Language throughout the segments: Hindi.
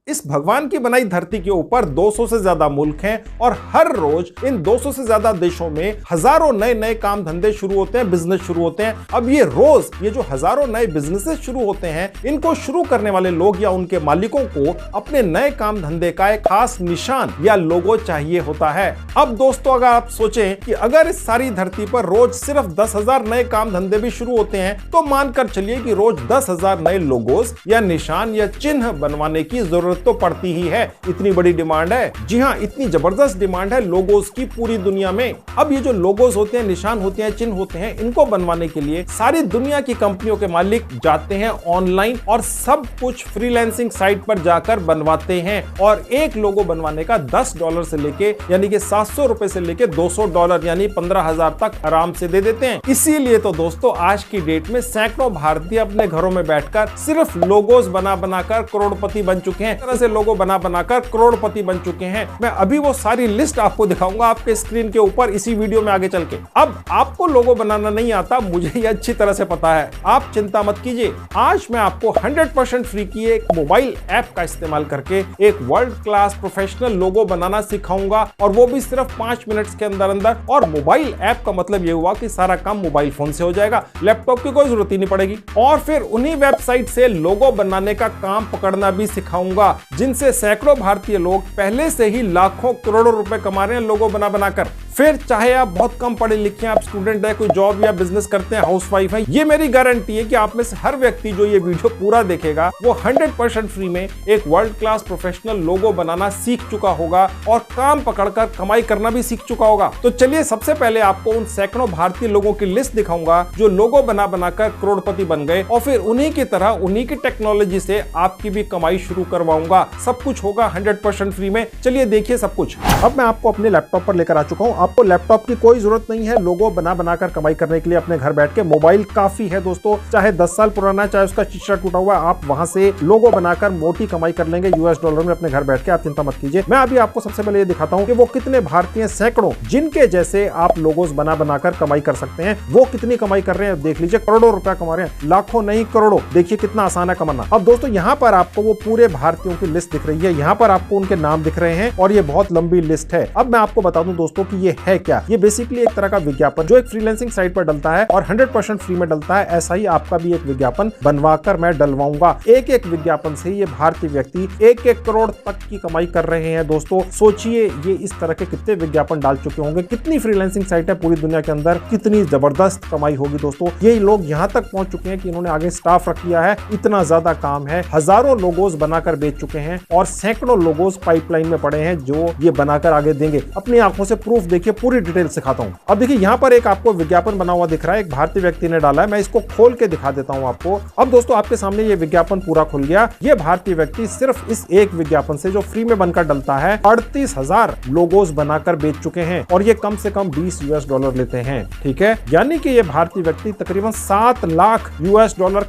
इस भगवान की बनाई धरती के ऊपर 200 से ज्यादा मुल्क हैं और हर रोज इन 200 से ज्यादा देशों में हजारों नए नए काम धंधे शुरू होते हैं, बिजनेस शुरू होते हैं। अब ये जो हजारों नए बिजनेसेस शुरू होते हैं, इनको शुरू करने वाले लोग या उनके मालिकों को अपने नए काम धंधे का एक खास निशान या लोगो चाहिए होता है। अब दोस्तों, अगर आप सोचें कि अगर इस सारी धरती पर रोज सिर्फ 10,000 नए काम धंधे भी शुरू होते हैं, तो मानकर चलिए कि रोज 10,000 नए लोगोस या निशान या चिन्ह बनवाने की जरूरत तो पड़ती ही है। इतनी बड़ी डिमांड है। जी हां, इतनी जबरदस्त डिमांड है लोगोस की पूरी दुनिया में। अब ये जो लोगोस होते हैं, निशान होते हैं, चिन्ह होते हैं, इनको बनवाने के लिए सारी दुनिया की कंपनियों के मालिक जाते हैं ऑनलाइन और सब कुछ फ्रीलांसिंग साइट पर जाकर बनवाते हैं। और एक लोगो बनवाने का $10 से लेके यानी कि $700 से लेके $200 यानी 15,000 तक आराम से दे देते हैं। इसीलिए तो दोस्तों, आज की डेट में सैकड़ों भारतीय अपने घरों में बैठकर सिर्फ लोगोस बना बनाकर करोड़पति बन चुके हैं। तरह से लोगो बना बनाकर करोड़पति बन चुके हैं। मैं अभी वो सारी लिस्ट आपको दिखाऊंगा आपके स्क्रीन के ऊपर इसी वीडियो में आगे चल के। अब आपको लोगो बनाना नहीं आता, मुझे ये अच्छी तरह से पता है। आप चिंता मत कीजिए। आज मैं आपको 100% फ्री की एक मोबाइल ऐप का इस्तेमाल करके एक वर्ल्ड क्लास प्रोफेशनल लोगो बनाना सिखाऊंगा, और वो भी सिर्फ 5 मिनट के अंदर अंदर। और मोबाइल ऐप का मतलब ये हुआ कि सारा काम मोबाइल फोन से हो जाएगा, लैपटॉप की कोई जरूरत ही नहीं पड़ेगी। और फिर उन्हीं वेबसाइट से लोगो बनाने का काम पकड़ना भी सिखाऊंगा, जिनसे सैकड़ों भारतीय लोग पहले से ही लाखों करोड़ों रुपए कमा रहे हैं लोगो बना बनाकर। फिर चाहे आप बहुत कम पढ़े लिखे हैं, आप स्टूडेंट है, कोई जॉब या बिजनेस करते हैं, हाउसवाइफ है, ये मेरी गारंटी है कि आप में से हर व्यक्ति जो ये वीडियो पूरा देखेगा वो 100% फ्री में एक वर्ल्ड क्लास प्रोफेशनल लोगो बनाना सीख चुका होगा और काम पकड़कर कमाई करना भी सीख चुका होगा। तो चलिए, सबसे पहले आपको उन सैकड़ों भारतीय लोगों की लिस्ट दिखाऊंगा जो लोगो बना बनाकर करोड़पति बन गए, और फिर उन्हीं की तरह उन्हीं की टेक्नोलॉजी से आपकी भी कमाई शुरू करवाऊंगा। सब कुछ होगा 100% फ्री में। चलिए देखिए सब कुछ। अब मैं आपको अपने लैपटॉप पर लेकर आ चुका हूं। आपको लैपटॉप की कोई जरूरत नहीं है लोगो बना बनाकर कमाई करने के लिए अपने घर बैठ के। मोबाइल काफी है दोस्तों, चाहे 10 साल पुराना, चाहे उसका शीशा टूटा हुआ, आप वहां से लोगो बनाकर मोटी कमाई कर लेंगे $US में अपने घर बैठ के। आप चिंता मत कीजिए। मैं अभी आपको सबसे पहले ये दिखाता हूं कि वो कितने भारतीय, सैकड़ों, जिनके जैसे आप लोगोस बना बनाकर कमाई कर सकते हैं, वो कितनी कमाई कर रहे हैं देख लीजिए। करोड़ों रुपया कमा रहे हैं, लाखों नहीं करोड़ों। देखिए कितना आसान है कमाना। अब दोस्तों, यहाँ पर आपको वो पूरे भारतीयों की लिस्ट दिख रही है, यहाँ पर आपको उनके नाम दिख रहे हैं, और ये बहुत लंबी लिस्ट है। अब मैं आपको बता दूं दोस्तों कि ये है क्या। ये बेसिकली एक तरह का विज्ञापन जो एक फ्रीलांसिंग साइट पर डलता है और 100% फ्री में डलता है। ऐसा ही आपका भी एक विज्ञापन बनवाकर मैं डलवाऊंगा। एक एक विज्ञापन से ये भारतीय व्यक्ति 1-1 करोड़ तक की कमाई कर रहे हैं दोस्तों। सोचिए, ये इस तरह के कितने विज्ञापन डाल चुके होंगे, कितनी फ्रीलांसिंग साइट है पूरी दुनिया के अंदर, कितनी जबरदस्त कमाई होगी दोस्तों। ये लोग यहाँ तक पहुंच चुके हैं कि इन्होंने आगे स्टाफ रख लिया है, इतना ज्यादा काम है। हजारों लोगोस बनाकर बेच चुके हैं और सैकड़ों लोगोस पाइपलाइन में पड़े हैं जो ये बनाकर आगे देंगे। अपनी आंखों से प्रूफ देखिए, पूरी डिटेल सिखाता हूं। अब देखिए, यहाँ पर एक आपको विज्ञापन बना हुआ दिख रहा है, एक भारतीय व्यक्ति ने डाला है। मैं इसको खोल के दिखा देता हूं आपको। अब दोस्तों, आपके सामने ये विज्ञापन पूरा खुल गया। ये भारतीय व्यक्ति सिर्फ इस एक विज्ञापन से जो फ्री में बनकर डलता है 38,000 लोगोस बनाकर बेच चुके हैं, और ये कम से कम $20 लेते हैं। ठीक है, यानी कि ये भारतीय व्यक्ति तकरीबन $7 लाख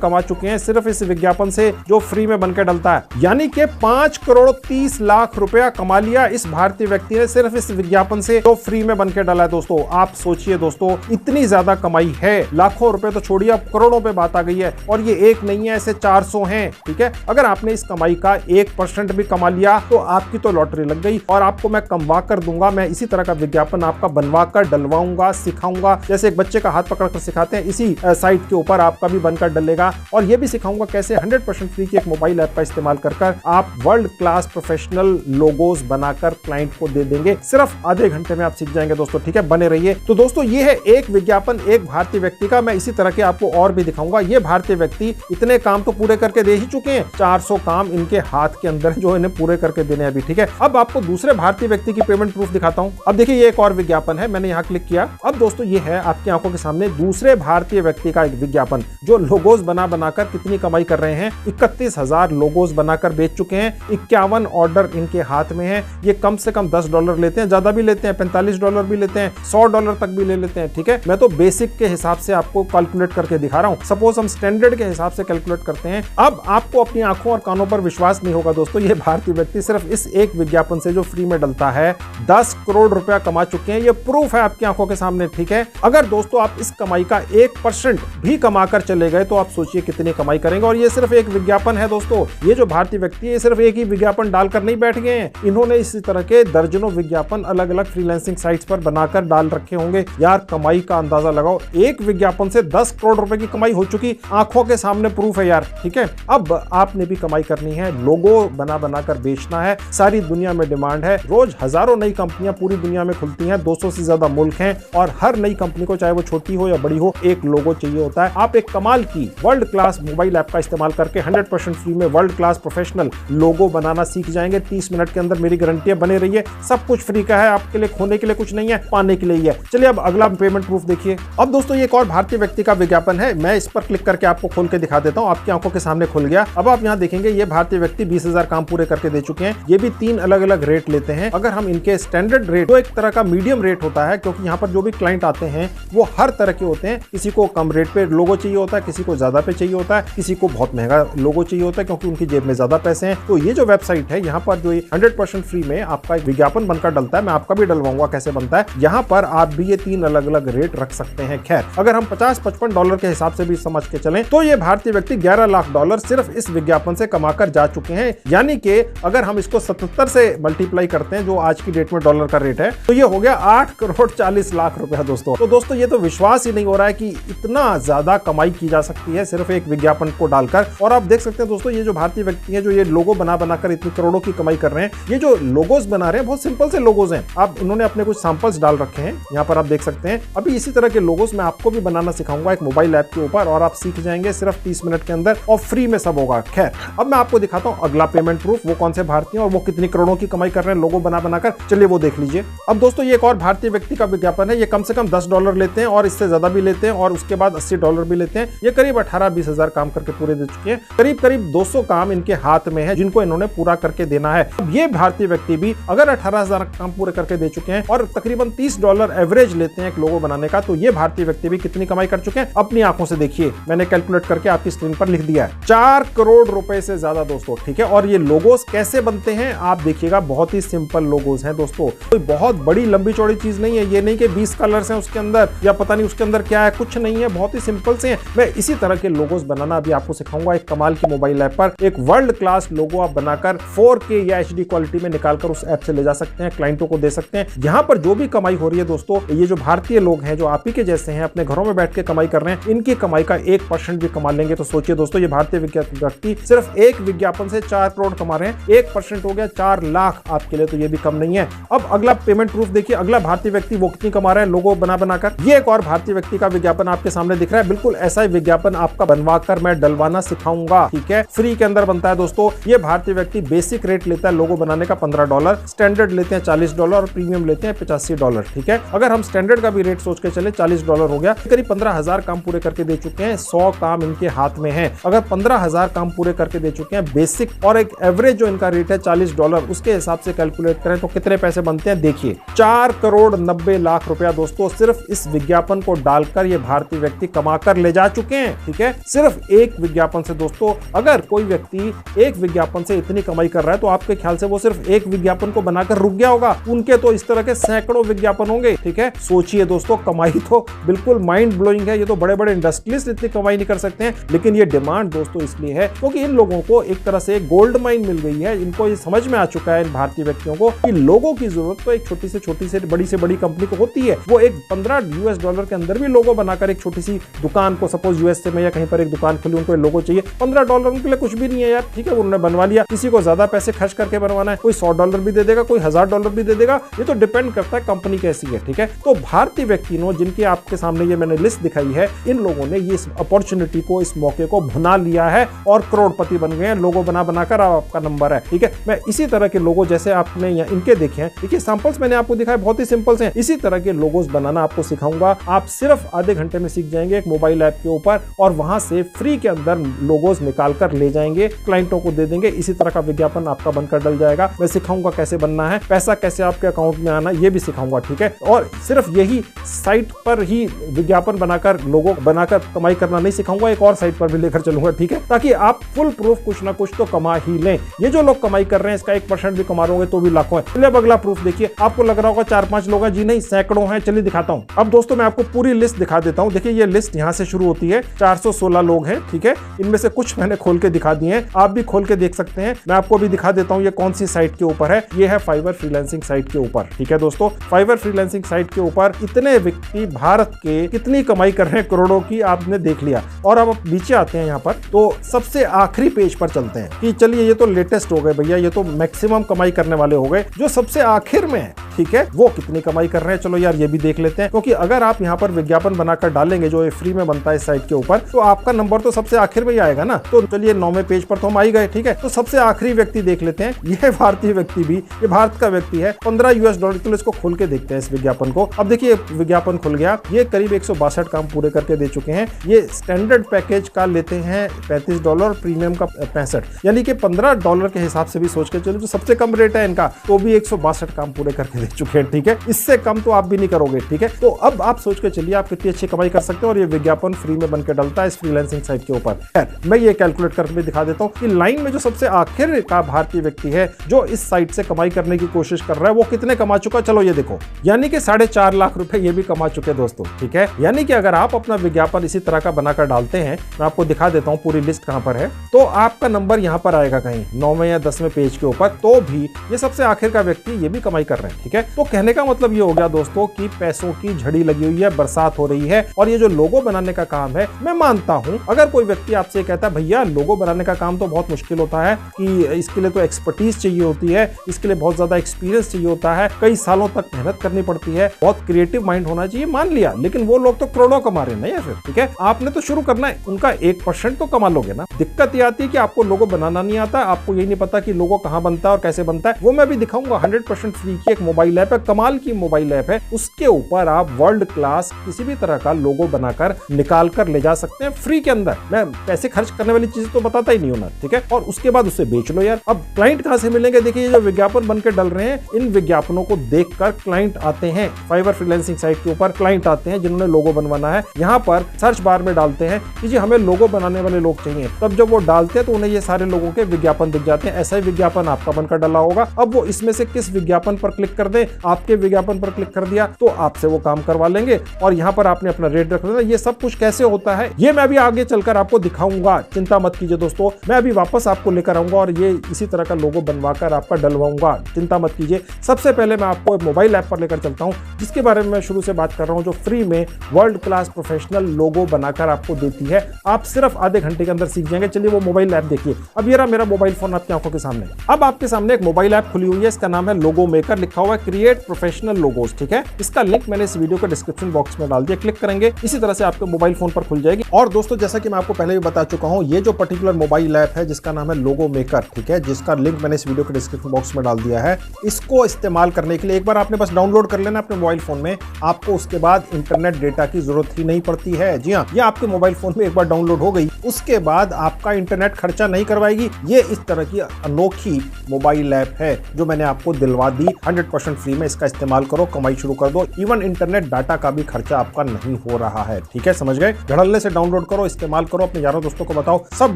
कमा चुके हैं सिर्फ इस विज्ञापन से जो फ्री में बनकर डलता है। यानी कि 5 करोड़ 30 लाख रुपया कमा लिया इस भारतीय व्यक्ति ने सिर्फ इस विज्ञापन से जो फ्री में बनकर डाला है दोस्तों। आप सोचिए दोस्तों, इतनी ज्यादा कमाई है। लाखों रुपए तो छोड़िए, अब करोड़ों पे बात आ गई है, और ये एक नहीं है, ऐसे 400 हैं। ठीक है, अगर आपने इस कमाई का 1% भी कमा लिया तो आपकी तो लॉटरी लग गई, और आपको मैं कमवा कर दूंगा। मैं इसी तरह का विज्ञापन आपका बनवा कर डलवाऊंगा, सिखाऊंगा। जैसे एक बच्चे का हाथ पकड़कर सिखाते हैं, इसी साइट के ऊपर आपका भी बनकर डलेगा। और ये भी सिखाऊंगा कैसे 100% फ्री की एक मोबाइल ऐप का इस्तेमाल कर आप वर्ल्ड क्लास प्रोफेशनल लोगोस बनाकर क्लाइंट को दे देंगे। सिर्फ आधे घंटे में आप सीख जाएंगे दोस्तों। ठीक है, बने रहिए। तो दोस्तों, ये है एक विज्ञापन एक भारतीय व्यक्ति का। मैं इसी तरह के आपको और भी दिखाऊंगा। ये भारतीय व्यक्ति इतने काम तो पूरे करके दे ही चुके हैं, 400 काम इनके हाथ के अंदर जो इन्हें पूरे करके देने अभी। ठीक है, अब आपको दूसरे भारतीय व्यक्ति की पेमेंट प्रूफ दिखाता हूं। अब देखिए, ये एक और विज्ञापन है, मैंने यहाँ क्लिक किया। अब दोस्तों, ये है आपकी आंखों के सामने दूसरे भारतीय व्यक्ति का एक विज्ञापन जो लोगोस बना बनाकर कितनी कमाई कर रहे हैं। 31,000 लोगोस बनाकर बेच चुके हैं, 51 ऑर्डर इनके हाथ में है। ये कम से कम $10 लेते हैं, ज्यादा भी लेते हैं, $45 $20 भी लेते हैं, $100 तक भी ले लेते हैं। ठीक है, मैं तो बेसिक के हिसाब से आपको कैलकुलेट करके दिखा रहा हूं। सपोज हम स्टैंडर्ड के हिसाब से कैलकुलेट करते हैं। अब आपको अपनी आंखों और कानों पर विश्वास नहीं होगा दोस्तों, ये भारतीय व्यक्ति सिर्फ इस एक विज्ञापन से जो फ्री में डलता है 10 करोड़ रुपया कमा चुके हैं। ये प्रूफ है आपकी आंखों के सामने। ठीक है, अगर दोस्तों आप इस कमाई का 1% भी कमाकर चले गए तो आप सोचिए कितनी कमाई करेंगे। और ये सिर्फ एक विज्ञापन है दोस्तों। ये जो भारतीय व्यक्ति है सिर्फ एक ही विज्ञापन डालकर नहीं बैठ गए हैं, इन्होंने इसी तरह के दर्जनों विज्ञापन अलग अलग फ्रीलांसिंग साइट्स पर बनाकर डाल रखे होंगे। यार कमाई का अंदाजा लगाओ, एक विज्ञापन से 10 करोड़ रुपए की कमाई हो चुकी, आंखों के सामने प्रूफ है यार। ठीक है, अब आपने भी कमाई करनी है, लोगो बना बनाकर बेचना है। सारी दुनिया में डिमांड है, रोज हजारों नई कंपनियां पूरी दुनिया में खुलती हैं, 200 से ज्यादा मुल्क हैं और हर नई कंपनी को चाहे वो छोटी हो या बड़ी हो एक लोगो चाहिए होता है। आप एक कमाल की वर्ल्ड क्लास मोबाइल ऐप का इस्तेमाल करके 100% फ्री में वर्ल्ड क्लास प्रोफेशनल लोगो बनाना सीख जाएंगे 30 मिनट के अंदर। मेरी गारंटी है, बने रहिए, सब कुछ फ्री का है, आपके लिए खोने के लिए कुछ नहीं है, पाने के लिए ही है। चलिए अब अगला पेमेंट प्रूफ देखिए। अब दोस्तों ये एक और भारतीय व्यक्ति का विज्ञापन है, मैं इस पर क्लिक करके आपको खोल के दिखा देता हूं। आपकी आंखों के सामने खुल गया। अब आप यहां देखेंगे ये भारतीय व्यक्ति 20,000 काम पूरे करके दे चुके हैं। ये भी 3 अलग अलग रेट लेते हैं। अगर हम इनके स्टैंडर्ड रेट, तो एक तरह का मीडियम रेट होता है, क्योंकि यहाँ पर जो भी क्लाइंट आते हैं वो हर तरह के होते हैं। किसी को कम रेट पे लोगो चाहिए होता है, किसी को ज्यादा पे चाहिए होता है, किसी को बहुत महंगा लोगो चाहिए होता है क्योंकि उनकी जेब में ज्यादा पैसे हैं। तो ये जो वेबसाइट है यहाँ पर जो 100% फ्री में आपका एक विज्ञापन बनकर डलता है, मैं आपका भी डलवाऊंगा कैसे बनता है। यहाँ पर आप भी ये 3 अलग अलग रेट रख सकते हैं। खैर, अगर हम $50-55 के हिसाब से भी समझ के चलें तो ये भारतीय व्यक्ति $11 लाख सिर्फ इस विज्ञापन से कमाकर जा चुके हैं। यानी कि अगर हम इसको 77 से मल्टीप्लाई करते हैं, जो आज की डेट में डॉलर का रेट है, तो ये हो गया 8 करोड़ 40 लाख रुपया दोस्तों। तो दोस्तों ये तो विश्वास ही नहीं हो रहा है कि इतना ज्यादा कमाई की जा सकती है सिर्फ एक विज्ञापन को डालकर। और आप देख सकते हैं दोस्तों, ये जो भारतीय व्यक्ति है जो ये लोगो बना बनाकर इतनी करोड़ों की कमाई कर रहे हैं, ये जो लोगोज बना रहे हैं बहुत सिंपल से लोगोज हैं। आप इन्होंने अपने कुछ सैंपल्स डाल रखे हैं, यहाँ पर आप देख सकते हैं। अभी इसी तरह के लोगोज मैं आपको भी बनाना सिखाऊंगा एक मोबाइल ऐप के ऊपर, और आप सीख जाएंगे सिर्फ 30 मिनट के अंदर और फ्री में सब होगा। खैर, अब मैं आपको दिखाता हूँ अगला पेमेंट प्रूफ, वो कौन से भारतीय और वो कितनी करोड़ों की कमाई कर रहे हैं लोगो बना बनाकर। चलिए वो देख लीजिए। अब दोस्तों ये एक और भारतीय व्यक्ति का विज्ञापन है। ये कम से कम $10 लेते हैं और इससे ज्यादा भी लेते हैं, और उसके बाद $80 भी लेते हैं। ये करीब 18-20 हजार काम करके पूरे दे चुके हैं। करीब 200 काम इनके हाथ में है जिनको इन्होंने पूरा करके देना है। अब ये भारतीय व्यक्ति भी अगर 18,000 काम पूरे करके दे चुके हैं और तकरीबन $30 एवरेज लेते हैं एक लोगो बनाने का, तो ये भारतीय व्यक्ति भी कितनी कमाई कर चुके हैं अपनी आंखों से देखिए। मैंने कैलकुलेट करके आपकी स्क्रीन पर लिख दिया है, 4 करोड़ रुपए से ज्यादा दोस्तों। ठीक है, और ये लोगोस कैसे बनते हैं आप देखिएगा, बहुत ही सिंपल लोगोस हैं दोस्तों, कोई बहुत बड़ी लंबी चौड़ी चीज नहीं है। ये नहीं कि 20 कलर्स हैं उसके अंदर या पता नहीं उसके अंदर क्या है, कुछ नहीं है, बहुत ही सिंपल से हैं। मैं इसी तरह के लोगोस बनाना अभी आपको सिखाऊंगा एक कमाल की मोबाइल ऐप पर। एक वर्ल्ड क्लास लोगो आप बनाकर 4K या HD क्वालिटी में निकालकर उस ऐप से ले जा सकते हैं, क्लाइंटों को दे सकते हैं। यहाँ पर जो भी कमाई हो रही है दोस्तों, ये जो भारतीय लोग हैं जो आप ही के जैसे हैं, अपने घरों में बैठ के कमाई कर रहे हैं, इनकी कमाई का 1% भी कमा लेंगे तो सोचिए दोस्तों, ये भारतीय व्यक्ति सिर्फ एक विज्ञापन से 4 करोड़ कमा रहे हैं। 1% हो गया 4 लाख आपके लिए, तो ये भी कम नहीं है। अब अगला पेमेंट प्रूफ देखिए, अगला भारतीय व्यक्ति वो कितनी कमा रहा है लोगो बना बनाकर। ये एक और भारतीय व्यक्ति का विज्ञापन आपके सामने दिख रहा है। बिल्कुल ऐसा ही विज्ञापन आपका बनवाकर मैं डलवाना सिखाऊंगा। ठीक है, फ्री के अंदर बनता है दोस्तों। ये भारतीय व्यक्ति बेसिक रेट लेता है लोगो बनाने का $15, स्टैंडर्ड लेते हैं $40 और प्रीमियम लेते हैं $85। ठीक है, अगर हम स्टैंडर्ड का भी रेट सोच के चले $40 हो गया, करीब 15,000 काम पूरे करके दे चुके हैं। 100 काम इनके हाथ में है। अगर 15,000 काम पूरे करके दे चुके हैं बेसिक, और एक एवरेज जो इनका रेट है $40, उसके हिसाब से कैलकुलेट करें तो कितने पैसे बनते हैं देखिए, 4 करोड़ 90 लाख रुपया दोस्तों सिर्फ इस विज्ञापन को डालकर ये भारतीय व्यक्ति कमा कर ले जा चुके हैं। ठीक है, सिर्फ एक विज्ञापन से दोस्तों। अगर कोई व्यक्ति एक विज्ञापन से इतनी कमाई कर रहा है तो आपके ख्याल से वो सिर्फ एक विज्ञापन को बनाकर रुक गया होगा? उनके तो इस तरह के सैकड़ों विज्ञापन होंगे। ठीक है, सोचिए दोस्तों, कमाई तो बिल्कुल माइंड ब्लोइंग है। ये तो बड़े बड़े इंडस्ट्रियलिस्ट इतनी कमाई नहीं कर सकते हैं, लेकिन ये डिमांड दोस्तों इसलिए है क्योंकि इन लोगों को एक तरह से गोल्ड माइन मिल गई है। इनको ये समझ में आ चुका है इन भारतीय व्यक्तियों को कि लोगों की जरूरत तो एक छोटी से बड़ी कंपनी को होती है। वो एक $15 के अंदर भी लोगो बनाकर एक छोटी सी दुकान को, सपोज यूएसए में या कहीं पर एक दुकान खुली, उनको लोगो चाहिए, $15 उनके लिए कुछ भी नहीं है यार। ठीक है, उन्होंने बनवा लिया। किसी को ज्यादा पैसे खर्च करके बनवाना है, कोई $100 भी दे देगा, कोई $1000 भी दे देगा। ये तो डिपेंड करता है कंपनी कैसी है। ठीक है, तो भारतीय व्यक्ति ने जिनके आपके सामने ये मैंने लिस्ट दिखाई है, इन लोगों ने ये अपॉर्चुनिटी को, इस मौके को भुना लिया है और करोड़पति बन गए हैं। लोगो बना बनाकर आपका नंबर है। ठीक है, मैं इसी तरह के लोगो जैसे आपने इनके देखे हैं, देखिए सैंपल्स मैंने आपको दिखाए, बहुत ही सिंपल से, इसी तरह के लोगोस बनाना आपको सिखाऊंगा। आप सिर्फ आधे घंटे में सीख जाएंगे एक मोबाइल ऐप के ऊपर, और वहां से फ्री के अंदर लोगोस निकालकर ले जाएंगे, क्लाइंटों को दे देंगे। इसी तरह का विज्ञापन आपका बनकर डल जाएगा। मैं सिखाऊंगा कैसे बनना है, पैसा कैसे आपके अकाउंट में आना, ये भी सिखाऊंगा, ठीक है। और सिर्फ यही साइट पर ही विज्ञापन बनाकर, लोगो बनाकर कमाई करना नहीं सिखाऊंगा, एक और साइट पर भी लेकर चलूंगा, ठीक है, ताकि आप फुल प्रूफ कुछ ना कुछ तो कमा ही लें। ये जो लोग कमाई कर रहे हैं इसका 1% भी कमा लोगे तो भी लाखों है। चलिए अब अगला प्रूफ देखिए। आपको लग रहा होगा 4-5 लोग हैं, जी नहीं, सैकड़ों हैं। चलिए दिखाता हूं। अब दोस्तों मैं आपको पूरी लिस्ट दिखा देता हूं। देखिए ये लिस्ट यहां से शुरू होती है, 416 लोग हैं, ठीक है। इनमें से कुछ मैंने खोल के दिखा दिए हैं, आप भी खोल के देख सकते हैं। मैं आपको भी दिखा देता हूं ये कौन सी साइट के ऊपर है। ये है फाइवर फ्रीलांसिंग साइट के ऊपर, ठीक है दोस्तों। फाइवर फ्रीलांसिंग साइट के ऊपर इतने व्यक्ति भारत के कितनी कमाई कर रहे हैं, करोड़ों की, आपने देख लिया। और अब नीचे आते हैं यहाँ पर, तो सबसे आखिरी पेज पर चलते हैं कि चलिए ये तो लेटेस्ट हो गए भैया, ये तो मैक्सिमम कमाई करने वाले हो गए। जो सबसे आखिर में है, ठीक है, वो कितनी कमाई कर रहे हैं, चलो यार ये भी देख लेते हैं। क्योंकि अगर आप यहाँ पर विज्ञापन बनाकर डालेंगे जो फ्री में बनता है इस साइट के ऊपर, तो आपका नंबर तो सबसे आखिर में ही आएगा ना। तो चलिए 9वें पेज पर तो हम आई गए, ठीक है। तो सबसे आखिरी व्यक्ति देख लेते हैं। यह भारतीय व्यक्ति भी, ये भारत का व्यक्ति है, $15। चलो इसको खोल के देखते हैं इस विज्ञापन को। अब देखिए विज्ञापन खुल गया। ये करीब 162 काम पूरे करके दे चुके हैं। ये स्टैंडर्ड पैकेज का लेते हैं $35, प्रीमियम का 65, यानी कि $15 के हिसाब से भी सोच के चलो, जो सबसे कम रेट है इनका, तो भी 162 काम पूरे करके दे चुके हैं, ठीक है। इससे कम तो आप भी नहीं करोगे, ठीक है। तो अब आप सोच के चलिए आप कितनी अच्छी कमाई कर सकते हो। और ये विज्ञापन फ्री में बनकर डलता है इस फ्रीलांसिंग साइट के ऊपर। मैं ये कैलकुलेट करके भी दिखा देता हूँ कि लाइन में जो सबसे आखिर का भारतीय व्यक्ति है जो इस साइट से कमाई करने की कोशिश कर रहा है, वो कितने कमा चुका, चलो ये देखो, यानी कि 4.5 लाख रुपए ये भी कमा चुके दोस्तों, ठीक है। यानी कि अगर आप अपना विज्ञापन इसी तरह का बनाकर डालते हैं, मैं आपको दिखा देता हूँ पूरी लिस्ट कहां पर है, तो आपका नंबर यहां पर आएगा कहीं 9वें या 10वें पेज के ऊपर। तो भी ये सबसे आखिर का व्यक्ति ये भी कमाई कर रहे हैं, ठीक है। तो कहने का मतलब ये हो गया दोस्तों कि पैसों की झड़ी लगी हुई है, बरसात हो रही है। और ये जो लोगो बनाने का काम है, मैं मानता हूं अगर कोई व्यक्ति आपसे कहता है भैया लोगो बनाने का काम तो बहुत मुश्किल होता है, कि इसके लिए तो एक्सपर्टीज चाहिए होती है, इसके लिए बहुत ज्यादा एक्सपीरियंस चाहिए होता है, कई सालों तक मेहनत करनी पड़ती है, बहुत क्रिएटिव माइंड होना चाहिए, मान लिया। लेकिन वो लोग तो करोड़ों कमा रहे हैं ना यार, ठीक है। आपने तो शुरू करना है, उनका 1% तो कमा लोगे ना। दिक्कत ये आती है कि आपको लोगो बनाना नहीं आता, आपको यही नहीं पता कि लोगो कहां बनता है और कैसे बनता है। वो मैं भी दिखाऊंगा। 100% फ्री की एक मोबाइल ऐप है, कमाल की मोबाइल ऐप है। उसके ऊपर आप वर्ल्ड क्लास किसी भी तरह का लोगो बनाकर निकाल कर ले जा सकते हैं फ्री के अंदर। मैं पैसे खर्च करने वाली चीज तो बताता ही नहीं हूं ना, ठीक है। और उसके बाद उसे बेच लो यार। अब क्लाइंट कहां से मिलेंगे, देखिए जो विज्ञापन बनकर डल रहे हैं, इन विज्ञापनों को देखकर क्लाइंट आते हैं। फाइवर फ्रीलांसिंग साइट के ऊपर क्लाइंट आते हैं जिन्होंने लोगो बनवाना है। यहाँ पर सर्च बार में डालते हैं कि जी हमें लोगो बनाने वाले लोग चाहिए। तब जब वो डालते हैं तो उन्हें ये सारे लोगों के विज्ञापन दिख जाते हैं। ऐसा ही विज्ञापन आपका बनकर डाला होगा। अब वो इसमें से किस विज्ञापन पर क्लिक कर दे, आपके विज्ञापन पर क्लिक कर दिया तो आपसे वो काम करवा लेंगे। और यहाँ पर आपने अपना रेट रख देना। ये सब कुछ कैसे होता है ये मैं अभी आगे चलकर आपको दिखाऊंगा, चिंता मत कीजिए दोस्तों। मैं अभी वापस आपको लेकर आऊंगा और ये इसी तरह का लोगो बनवाकर आपका डलवाऊंगा, चिंता मत कीजिए। सबसे पहले मैं आपको मोबाइल ऐप पर लेकर चलता हूं जिसके बारे में मैं शुरू से बात कर रहा हूं, जो फ्री में वर्ल्ड क्लास प्रोफेशनल लोगो बनाकर आपको देती है। आप सिर्फ आधे घंटे के अंदर सीख जाएंगे। चलिए वो मोबाइल ऐप देखिए। अब ये रहा मेरा मोबाइल फोन आपकी आंखों के सामने। अब आपके सामने एक मोबाइल ऐप खुली हुई है, इसका नाम है लोगो मेकर, लिखा हुआ है क्रिएट प्रोफेशनल लोगोस, ठीक है। इसका लिंक मैंने इस वीडियो के डिस्क्रिप्शन बॉक्स में डाल दिया, क्लिक करेंगे इसी तरह से आपके मोबाइल फोन पर खुल जाएगी। और दोस्तों जैसा कि मैं आपको पहले भी बता चुका हूं, ये जो पर्टिकुलर मोबाइल ऐप है जिसका नाम है लोगो मेकर, ठीक है, जिसका लिंक मैंने इस वीडियो के डिस्क्रिप्शन बॉक्स में डाल दिया है। इसको इस्तेमाल करने के लिए एक बार आपने बस डाउनलोड कर लेना अपने मोबाइल फोन में। आपको उसके बाद इंटरनेट डेटा की जरूरत ही नहीं पड़ती है। जी हाँ, ये आपके मोबाइल फोन में एक बार डाउनलोड हो गई, उसके बाद आपका इंटरनेट खर्चा नहीं करवाएगी। ये इस तरह की अनोखी मोबाइल ऐप है जो मैंने आपको दिलवा दी 100% फ्री में। इसका इस्तेमाल करो, कमाई शुरू कर दो। इवन इंटरनेट डाटा का भी खर्चा आपका नहीं हो रहा है, ठीक है, समझ गए। धड़ल्ले से डाउनलोड करो, इस्तेमाल करो, अपने यारों दोस्तों को बताओ, सब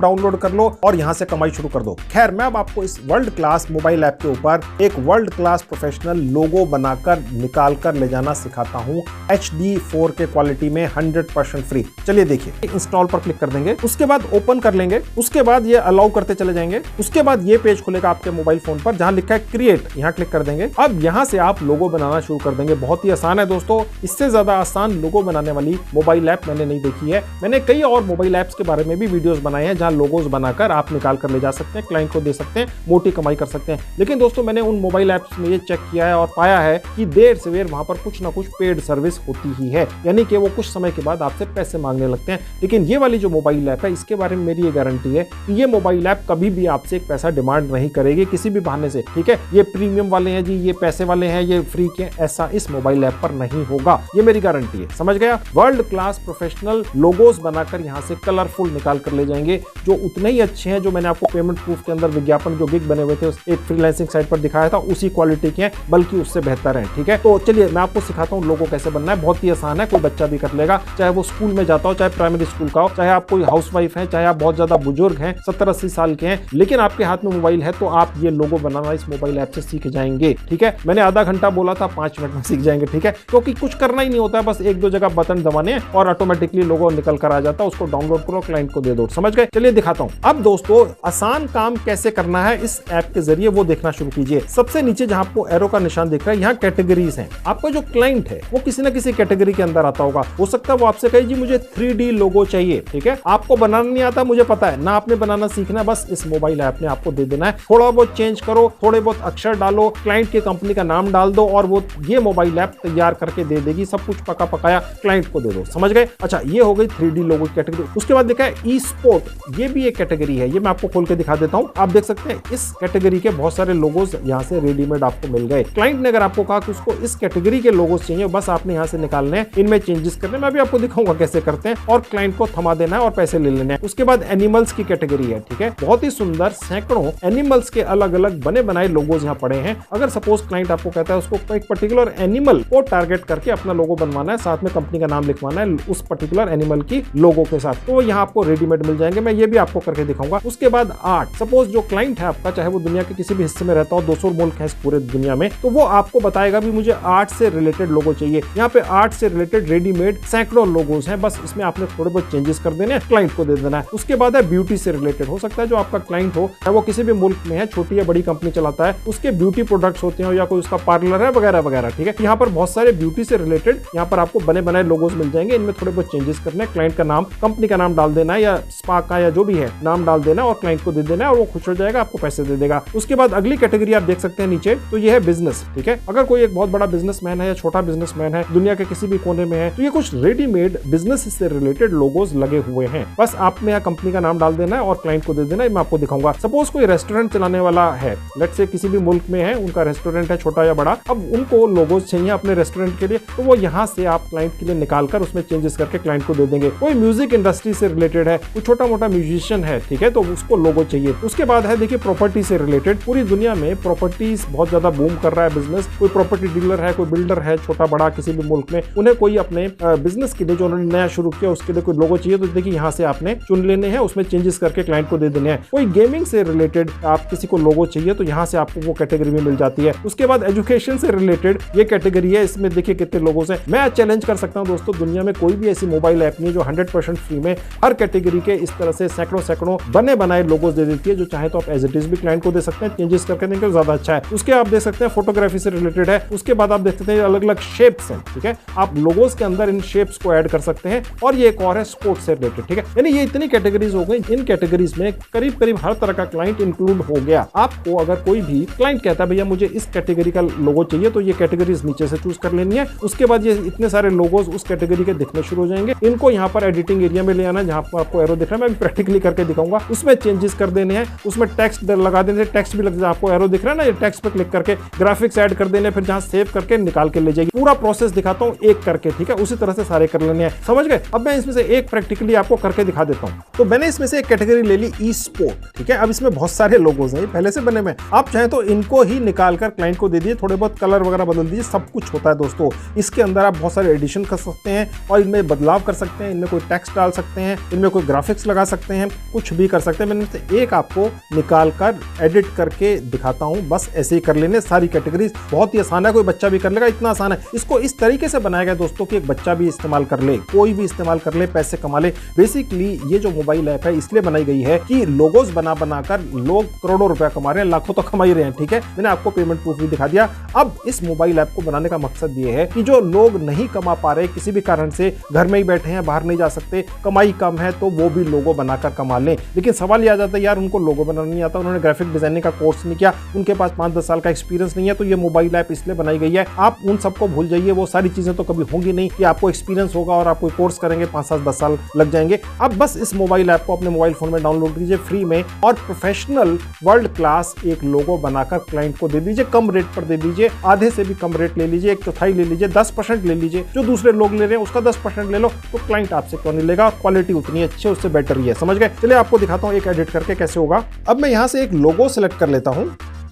डाउनलोड कर लो और यहां से कमाई शुरू कर दो। खैर मैं अब आपको इस वर्ल्ड क्लास मोबाइल ऐप के ऊपर एक वर्ल्ड क्लास प्रोफेशनल लोगो बनाकर निकाल कर ले जाना सिखाता हूं HD 4K क्वालिटी में 100% फ्री। चलिए देखिए, इंस्टॉल पर क्लिक कर देंगे, उसके बाद ओपन कर लेंगे, उसके बाद ये अलाउ करते चले जाएंगे। उसके बाद ये पेज खुलेगा आपके मोबाइल फोन पर जहां लिखा है क्रिएट, यहां क्लिक कर देंगे। अब यहां से आप लोगो बनाना शुरू कर देंगे। बहुत ही आसान है दोस्तों, इससे ज्यादा आसान लोगो बनाने वाली मोबाइल ऐप मैंने नहीं देखी है। मैंने कई और मोबाइल ऐप्स के बारे में भी वीडियोस बनाए हैं जहां लोगोस बनाकर आप निकाल कर ले जा सकते हैं, क्लाइंट को दे सकते हैं, मोटी कमाई कर सकते हैं। लेकिन दोस्तों मैंने उन मोबाइल ऐप्स में ये चेक किया है और पाया है कि देर सवेर वहां पर कुछ ना कुछ पेड सर्विस होती ही है, यानी कि वो कुछ समय के बाद आपसे पैसे मांगने लगते हैं। लेकिन ये वाली जो मोबाइल ऐप है, इसके बारे में मेरी ये गारंटी है कि ये मोबाइल ऐप कभी भी आपसे एक पैसा डिमांड नहीं करेगी किसी भी बहाने से, ठीक है। ये प्रीमियम वाले हैं जी, ये पैसे वाले हैं ये फ्री के, ऐसा इस मोबाइल ऐप पर नहीं होगा, ये मेरी गारंटी है। समझ गया? वर्ल्ड क्लास प्रोफेशनल लोगोस बनाकर यहाँ से कलरफुल निकाल कर ले जाएंगे, जो उतने ही अच्छे हैं जो मैंने आपको पेमेंट प्रूफ के अंदर विज्ञापन जो गिग बने हुए थे एक फ्रीलांसिंग साइट पर दिखाया था, उसी क्वालिटी के हैं, बल्कि उससे बेहतर है। ठीक है, तो चलिए मैं आपको सिखाता हूँ लोगो कैसे बनना है। बहुत ही आसान है, कोई बच्चा भी कर लेगा, चाहे वो स्कूल में जाता हो, चाहे प्राइमरी स्कूल का हो, चाहे आप कोई हाउसवाइफ है, चाहे आप बहुत ज्यादा बुजुर्ग हैं, 70-80 साल के हैं, लेकिन आपके हाथ में मोबाइल है, तो आप ये लोगो बनाना इस मोबाइल ऐप से सीख जाएंगे। ठीक है, मैंने आधा घंटा बोला था, 5 मिनट में सीख जाएंगे। ठीक है, क्योंकि कुछ करना ही नहीं होता है, बस 1-2 जगह बटन दबाने हैं और ऑटोमेटिकली लोगो निकल कर आ जाता है। उसको डाउनलोड करो, क्लाइंट को दे दो। समझ गए? चलिए दिखाता हूं। अब दोस्तों आसान काम कैसे करना है इस ऐप के जरिए वो देखना शुरू कीजिए। सबसे नीचे जहां आपको एरो का निशान दिख रहा है, यहाँ कैटेगरीज हैं। आपका जो क्लाइंट है वो किसी ना किसी कैटेगरी के अंदर आता होगा। हो सकता है वो आपसे कहे जी मुझे 3D लोगो चाहिए। ठीक है, आपको बनाना नहीं आता, मुझे पता है ना, आपने बनाना सीखना है, बस इस मोबाइल ऐप में आपको दे देना है। थोड़ा बहुत चेंज करो, थोड़े बहुत अक्षर डालो, क्लाइंट की कंपनी का नाम डाल दो और वो ये मोबाइल ऐप तैयार करके दे देगी। सब कुछ पका पकाया क्लाइंट को दे दो। समझ गए? अच्छा, ये हो गई 3D लोगो कैटेगरी। उसके बाद देखा है ई स्पोर्ट, ये भी एक कैटेगरी है, ये मैं आपको खोल के दिखा देता हूं। आप देख सकते हैं इस कैटेगरी के बहुत सारे लोगोस यहाँ से रेडीमेड आपको मिल गए। क्लाइंट ने अगर आपको कहा कि उसको इस कैटेगरी के लोगोस चाहिए, बस आपने यहाँ से निकालने हैं, इनमें चेंजेस करने, मैं भी आपको दिखाऊंगा कैसे करते हैं, और क्लाइंट को थमा देना है और पैसे ले लेने हैं। उसके बाद एनिमल्स की कैटेगरी है। ठीक है, बहुत ही सुंदर सैकड़ों एनिमल्स के अलग अलग बने बनाए लोगोस यहाँ पड़े हैं। अगर सपोज क्लाइंट आपको कहता है उसको एक पर्टिकुलर एनिमल को टारगेट करके अपना लोगो बनवाना है, साथ में कंपनी का नाम लिखवाना है उस पर्टिकुलर एनिमल की लोगो के साथ, तो यहाँ आपको रेडीमेड मिल जाएंगे। मैं ये भी आपको करके दिखाऊंगा। उसके बाद आर्ट, सपोज जो क्लाइंट है आपका, चाहे वो दुनिया के किसी भी हिस्से में रहता हो, 200 मुल्क है पूरे दुनिया में, तो वो आपको बताएगा भी मुझे आर्ट से रिलेटेड लोगो चाहिए। यहाँ पे आर्ट से रिलेटेड रेडीमेड सैकड़ों लोगोस हैं, बस इसमें आपने थोड़े बहुत चेंजेस कर देने हैं, क्लाइंट को दे देना है। उसके बाद है ब्यूटी से रिलेटेड। हो सकता है जो आपका क्लाइंट हो वो किसी भी मुल्क में है, छोटी या बड़ी कंपनी चलाता है, उसके ब्यूटी प्रोडक्ट्स होते हैं या कोई उसका पार्लर है वगैरह वगैरह। ठीक है, यहाँ पर बहुत सारे ब्यूटी से रिलेटेड यहाँ पर आपको बने बनाए लोगोस मिल जाएंगे। इनमें थोड़े बहुत चेंजेस करने, क्लाइंट का नाम, कंपनी का नाम डाल देना है, या स्पा का या जो भी है नाम डाल देना और क्लाइंट को दे देना है, और वो खुश हो जाएगा, आपको पैसे दे देगा। उसके बाद अगली कैटेगरी आप देख सकते हैं नीचे, तो ये है बिजनेस। ठीक है, अगर कोई एक बहुत बड़ा बिजनेसमैन है या छोटा बिजनेसमैन है, दुनिया के किसी भी कोने में है, तो ये कुछ रेडीमेड बिजनेस से रिलेटेड लोगोस लगे हुए हैं। बस आपने यहाँ कंपनी का नाम डाल देना है और क्लाइंट को दे देना है। मैं आपको दिखाऊंगा। सपोज कोई रेस्टोरेंट चलाने वाला है, लेट्स से किसी भी मुल्क में है, उनका रेस्टोरेंट है छोटा या बड़ा, अब उनको लोगोस चाहिए अपने रेस्टोरेंट के लिए, तो वो यहाँ से आप क्लाइंट के लिए निकालकर उसमें चेंजेस करके क्लाइंट को दे देंगे। कोई म्यूजिक इंडस्ट्री से रिलेटेड है, कोई छोटा मोटा म्यूजिशियन है, ठीक है, तो उसको लोगो चाहिए। उसके बाद है देखिए प्रॉपर्टी से रिलेटेड। पूरी दुनिया में प्रॉपर्टीज बहुत ज्यादा बूम कर रहा है बिजनेस। कोई प्रॉपर्टी डीलर है, कोई बिल्डर है, छोटा बड़ा किसी भी मुल्क में, उन्हें कोई अपने बिजनेस के लिए जो उन्होंने नया शुरू किया उसके लिए कोई लोगो चाहिए, तो देखिए यहाँ से आपने चुन लेने हैं, उसमें चेंजेस करके क्लाइंट को दे देने हैं। कोई गेमिंग से रिलेटेड आप किसी को लोगो चाहिए, तो यहाँ से आपको वो कैटेगरी में मिल जाती है। उसके बाद एजुकेशन से रिलेटेड ये कैटेगरी है, इसमें देखिए कितने लोगों से मैं चैलेंज कर सकता हूँ दोस्तों, दुनिया में कोई भी ऐसी मोबाइल ऐप नहीं जो 100% फ्री में हर कैटेगरी के इस तरह से सैकड़ों बने बनाए लोगोस दे देती है। जो चाहे तो आप एज इट इज भी क्लाइंट को दे सकते हैं, चेंजेस करके देंगे तो ज्यादा अच्छा है। उसके आप देख सकते हैं फोटोग्राफी से रिलेटेड है। उसके बाद आप देख सकते हैं अलग अलग शेप्स हैं। ठीक है, आप लोगोस के अंदर इन शेप्स को ऐड कर सकते हैं। और ये एक और है स्पोर्ट्स से रिलेटेड। ठीक है, यानी ये इतनी कैटेगरीज हो गई। इन कैटेगरीज में करीब हर तरह का क्लाइंट इंक्लूड हो गया। आपको अगर कोई भी क्लाइंट कहता है भैया मुझे इस कैटेगरी का लोगो चाहिए, तो ये कैटेगरीज नीचे से चूज कर लेनी है। उसके बाद ये इतने सारे लोगोस उस कैटेगरी के दिखने शुरू हो जाएंगे। इनको यहाँ पर एडिटिंग एरिया में ले आना, जहां पर आपको एरो दिख रहा है, मैं भी प्रैक्टिकली करके दिखाऊंगा। उसमें चेंजेस कर देने हैं, उसमें टेक्स्ट लगा देने, टेक्स्ट भी लग, आपको एरो दिख रहा है ना, ये टेक्स्ट पे क्लिक करके ग्राफिक्स ऐड कर देने, फिर जहां सेव करके निकाल के ले जाएगी। पूरा प्रोसेस दिखाता हूं एक करके। ठीक है, उसी तरह से सारे कर लेने हैं। समझ गए? अब मैं इसमें से एक प्रैक्टिकली आपको करके दिखा देता हूं। तो मैंने इसमें से एक कैटेगरी ले ली ई स्पोर्ट। ठीक है, अब इसमें बहुत सारे लोगोस हैं, पहले से बने में। आप चाहें तो इनको ही निकालकर क्लाइंट को दे दीजिए, थोड़े बहुत कलर वगैरह बदल दीजिए, सब कुछ होता है दोस्तों। इसके अंदर आप बहुत सारे एडिशन कर सकते हैं और इनमें बदलाव कर सकते हैं, इनमें कोई टेक्स्ट डाल सकते हैं, इनमें कोई ग्राफिक्स लगा सकते हैं, कुछ भी कर सकते हैं। मैंने से एक आपको निकाल कर एडिट करके दिखाता हूं। बस ऐसे ही कर लेने सारी कैटेगरीज। बहुत ही आसान है, कोई बच्चा भी कर लेगा, इतना आसान है। इसको इस तरीके से बनाया गया दोस्तों कि एक बच्चा भी इस्तेमाल कर ले, कोई भी इस्तेमाल कर ले, पैसे कमा ले। बेसिकली ये जो मोबाइल ऐप है इसलिए बनाई गई है कि लोगोस बना बनाकर लोग करोड़ों रुपया कमा रहे हैं, लाखों तो कमा ही रहे हैं। ठीक है, मैंने आपको पेमेंट प्रूफ भी दिखा दिया। अब इस मोबाइल ऐप को बनाने का मकसद ये है कि जो लोग नहीं कमा पा रहे, किसी भी कारण से घर में ही बैठे हैं, बाहर नहीं जा सकते, कमाई कम है, तो वो भी लोगो बनाकर कमा लें। लेकिन सवाल ये आ जाता है यार उनको लोगो बनाना नहीं आता, उन्होंने ग्राफिक डिजाइनिंग का कोर्स नहीं किया, उनके पास 5-10 साल का एक्सपीरियंस नहीं है, तो ये मोबाइल ऐप इसलिए बनाई गई है। आप उन सबको भूल जाइए, वो सारी चीजें तो कभी होंगी नहीं कि आपको एक्सपीरियंस होगा और आप कोई कोर्स करेंगे 5-7-10 साल लग जाएंगे। अब बस इस मोबाइल ऐप को अपने मोबाइल फोन में डाउनलोड कीजिए फ्री में और प्रोफेशनल वर्ल्ड क्लास एक लोगो बनाकर क्लाइंट को दे दीजिए, कम रेट पर दे दीजिए, आधे से भी कम रेट ले लीजिए, 1/4 ले लीजिए, 10% ले लीजिए, जो दूसरे लोग ले रहे हैं उसका 10% ले लो, तो क्लाइंट आपसे क्यों नहीं लेगा? क्वालिटी उतनी अच्छी, उससे बेटर ही है। समझ गए? चलिए आपको दिखाता हूं एक एडिट करके कैसे होगा। अब मैं यहां से एक लोगो सिलेक्ट कर लेता हूं,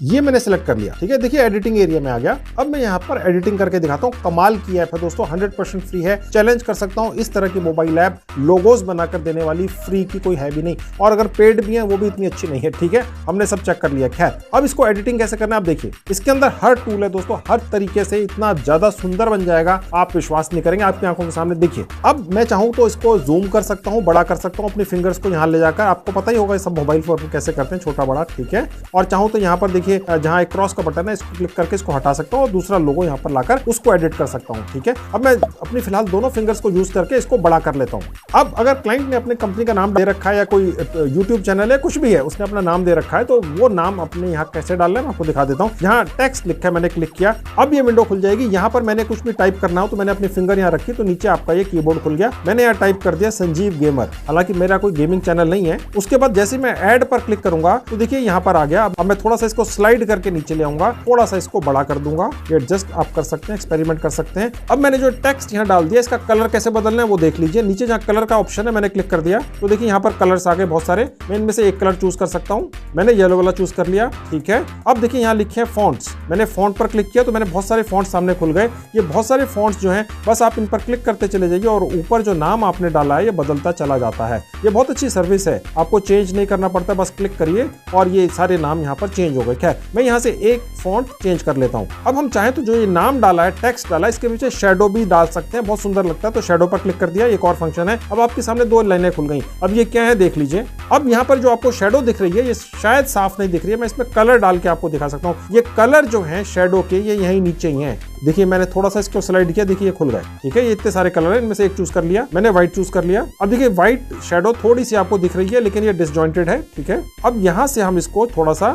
ये मैंने सिलेक्ट कर लिया, ठीक है। देखिए एडिटिंग एरिया में आ गया। अब मैं यहाँ पर एडिटिंग करके दिखाता हूँ। कमाल की ऐप है दोस्तों, 100% फ्री है। चैलेंज कर सकता हूँ, इस तरह की मोबाइल ऐप लोगोज बनाकर देने वाली फ्री की कोई है भी नहीं, और अगर पेड भी है वो भी इतनी अच्छी नहीं है, ठीक है। हमने सब चेक कर लिया। खैर, अब इसको एडिटिंग कैसे करना है आप देखिए। इसके अंदर हर टूल है दोस्तों, हर तरीके से इतना ज्यादा सुंदर बन जाएगा, आप विश्वास नहीं करेंगे। आपकी आंखों के सामने देखिए। अब मैं चाहूँ तो इसको जूम कर सकता हूँ, बड़ा कर सकता हूँ, अपनी फिंगर्स को यहाँ ले जाकर। आपको पता ही होगा सब मोबाइल फोन कैसे करते हैं, छोटा बड़ा, ठीक है। और चाहूँ तो यहाँ पर देखिए, जहाँ एक का बटन है, इसको क्लिक करके इसको हटा सकता हूं और दूसरा लोगो यहां पर लाकर उसको एडिट कर सकता हूं, ठीक है। अब मैं अपनी फिलहाल दोनों फिंगर्स को यूज करके इसको बड़ा कर लेता हूं। अब अगर क्लाइंट ने अपने कंपनी का नाम दे रखा है या कोई यूट्यूब चैनल है, कुछ भी है, उसने अपना नाम दे रखा है, तो वो नाम अपने यहां कैसे डालना है मैं आपको दिखा देता हूं। यहां टेक्स्ट लिखा है, मैंने क्लिक किया, अब ये विंडो खुल जाएगी। यहां पर मैंने कुछ भी टाइप करना हो तो मैंने अपनी फिंगर यहां रखी, तो नीचे आपका ये कीबोर्ड खुल गया। मैंने यहां टाइप कर दिया संजीव गेमर, हालांकि मेरा कोई गेमिंग चैनल नहीं है। उसके बाद जैसे मैं ऐड पर क्लिक करूंगा तो देखिए यहां पर आ गया। अब मैं थोड़ा सा इसको स्लाइड करके नीचे ले आऊंगा, थोड़ा सा इसको बड़ा कर दूंगा। ये एडजस्ट आप कर सकते हैं, एक्सपेरिमेंट कर सकते हैं। अब मैंने जो टेक्स्ट यहां डाल दिया, इसका कलर कैसे बदलना है वो देख लीजिए। नीचे जहां कलर का ऑप्शन है मैंने क्लिक कर दिया, तो देखिए यहां पर कलर्स आ गए बहुत सारे। मैं इनमें से एक कलर चूज कर सकता हूं। मैंने येलो वाला चूज कर लिया, ठीक है। अब देखिए यहां लिखे हैं फॉन्ट्स, मैंने फॉन्ट पर क्लिक किया तो मैंने बहुत सारे फॉन्ट्स सामने खुल गए। ये बहुत सारे फॉन्ट्स जो हैं, बस आप इन पर क्लिक करते चले जाइए और ऊपर जो नाम आपने डाला है ये बदलता चला जाता है। ये बहुत अच्छी सर्विस है, आपको चेंज नहीं करना पड़ता, बस क्लिक करिए और ये सारे नाम यहाँ पर चेंज हो गए। खैर, मैं यहाँ से एक फॉन्ट चेंज कर लेता हूँ। अब हम चाहें तो जो ये नाम डाला है, टेक्स्ट डाला है, इसके पीछे शैडो भी डाल सकते हैं, बहुत सुंदर लगता है। तो शैडो पर क्लिक कर दिया, एक और फंक्शन है। अब आपके सामने दो लाइनें खुल गई। अब ये क्या है देख लीजिए। अब यहाँ पर जो आपको शैडो दिख रही है, ये शायद साफ नहीं दिख रही है, मैं इसमें कलर डाल के आपको दिखा सकता हूँ। ये कलर जो है शैडो के, ये यहीं नीचे ही है। देखिए मैंने थोड़ा सा इसको स्लाइड किया, देखिए ये खुल गए, ठीक है। ये इतने सारे कलर है, इनमें से एक चूज कर लिया मैंने, व्हाइट चूज कर लिया। अब देखिए व्हाइट शैडो थोड़ी सी आपको दिख रही है, लेकिन ये डिसजॉइंटेड है, ठीक है। अब यहाँ से हम इसको थोड़ा सा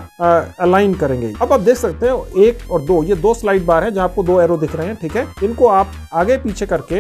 अलाइन करेंगे। अब आप देख सकते हैं 1 और 2, ये 2 स्लाइड बार है जहाँ आपको 2 एरो दिख रहे हैं, ठीक है। इनको आप आगे पीछे करके